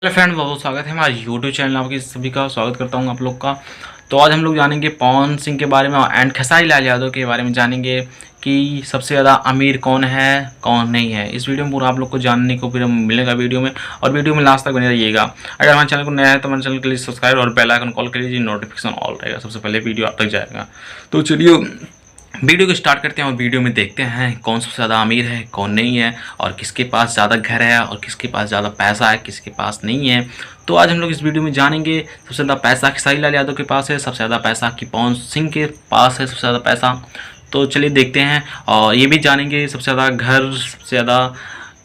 Hello friend, बहुत बहुत स्वागत है हमारे यूट्यूब चैनल। आपके सभी का स्वागत करता हूं आप लोग का। तो आज हम लोग जानेंगे पवन सिंह के बारे में एंड खेसारी लाल यादव के बारे में जानेंगे कि सबसे ज़्यादा अमीर कौन है कौन नहीं है। इस वीडियो में पूरा आप लोग को जानने को फिर मिलेगा वीडियो में, और वीडियो में लास्ट तक बने रहिएगा। अगर हमारे चैनल को नया है तो हमारे चैनल के लिए सब्सक्राइब और बेल आइकन कॉल कर लीजिए, नोटिफिकेशन ऑल रहेगा, सबसे पहले वीडियो आप तक जाएगा। तो चलिए वीडियो को स्टार्ट करते हैं और वीडियो में देखते हैं कौन सबसे ज़्यादा अमीर है कौन नहीं है, और किसके पास ज़्यादा घर है और किसके पास ज़्यादा पैसा है किसके पास नहीं है। तो आज हम लोग इस वीडियो में जानेंगे सबसे ज़्यादा पैसा खेसारी लाल यादव के पास है, सबसे ज़्यादा पैसा कि पवन सिंह के पास है सबसे ज़्यादा पैसा। तो चलिए देखते हैं, और ये भी जानेंगे सबसे ज़्यादा घर, सबसे ज़्यादा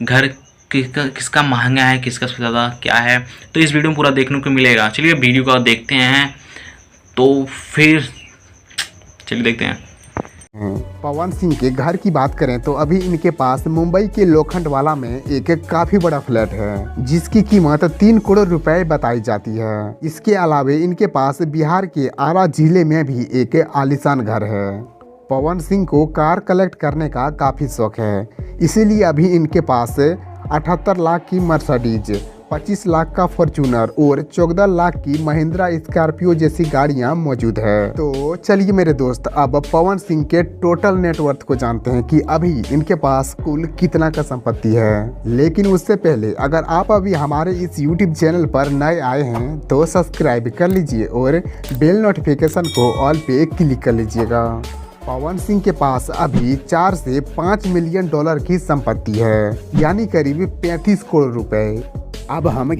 घर किसका महंगा है, किसका सबसे ज़्यादा क्या है। तो इस वीडियो में पूरा देखने को मिलेगा। चलिए वीडियो को देखते हैं, तो फिर चलिए देखते हैं। पवन सिंह के घर की बात करें तो अभी इनके पास मुंबई के लोखंडवाला में एक काफी बड़ा फ्लैट है, जिसकी कीमत 3 करोड़ रुपए बताई जाती है। इसके अलावे इनके पास बिहार के आरा जिले में भी एक आलीशान घर है। पवन सिंह को कार कलेक्ट करने का काफी शौक है, इसीलिए अभी इनके पास 78 लाख की मर्सिडीज, 25 लाख का फॉर्च्यूनर और 14 लाख की महिंद्रा स्कॉर्पियो जैसी गाड़ियां मौजूद है। तो चलिए मेरे दोस्त, अब पवन सिंह के टोटल नेटवर्थ को जानते हैं कि अभी इनके पास कुल कितना का संपत्ति है। लेकिन उससे पहले अगर आप अभी हमारे इस YouTube चैनल पर नए आए हैं तो सब्सक्राइब कर लीजिए और बेल नोटिफिकेशन को ऑल पे क्लिक कर लीजिएगा। पवन सिंह के पास अभी 4 से 5 मिलियन डॉलर की संपत्ति है, यानी करीब 35 करोड़ रुपए। अब हम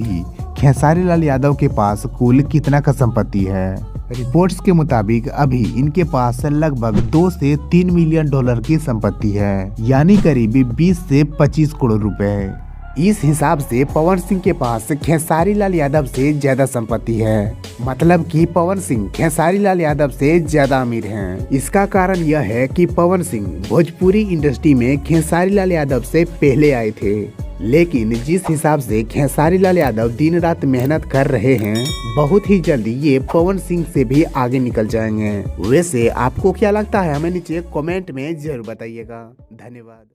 खेसारी लाल यादव के पास कुल कितना का संपत्ति है। रिपोर्ट्स के मुताबिक अभी इनके पास लगभग 2 से 3 मिलियन डॉलर की संपत्ति है, यानी करीब 20 से 25 करोड़ रुपए। इस हिसाब से पवन सिंह के पास खेसारी लाल यादव से ज्यादा संपत्ति है, मतलब कि पवन सिंह खेसारी लाल यादव से ज्यादा अमीर हैं। इसका कारण यह है कि पवन सिंह भोजपुरी इंडस्ट्री में खेसारी लाल यादव से पहले आए थे, लेकिन जिस हिसाब से खेसारी लाल यादव दिन रात मेहनत कर रहे हैं, बहुत ही जल्दी ये पवन सिंह से भी आगे निकल जाएंगे। वैसे आपको क्या लगता है, हमें नीचे कमेंट में जरूर बताइएगा। धन्यवाद।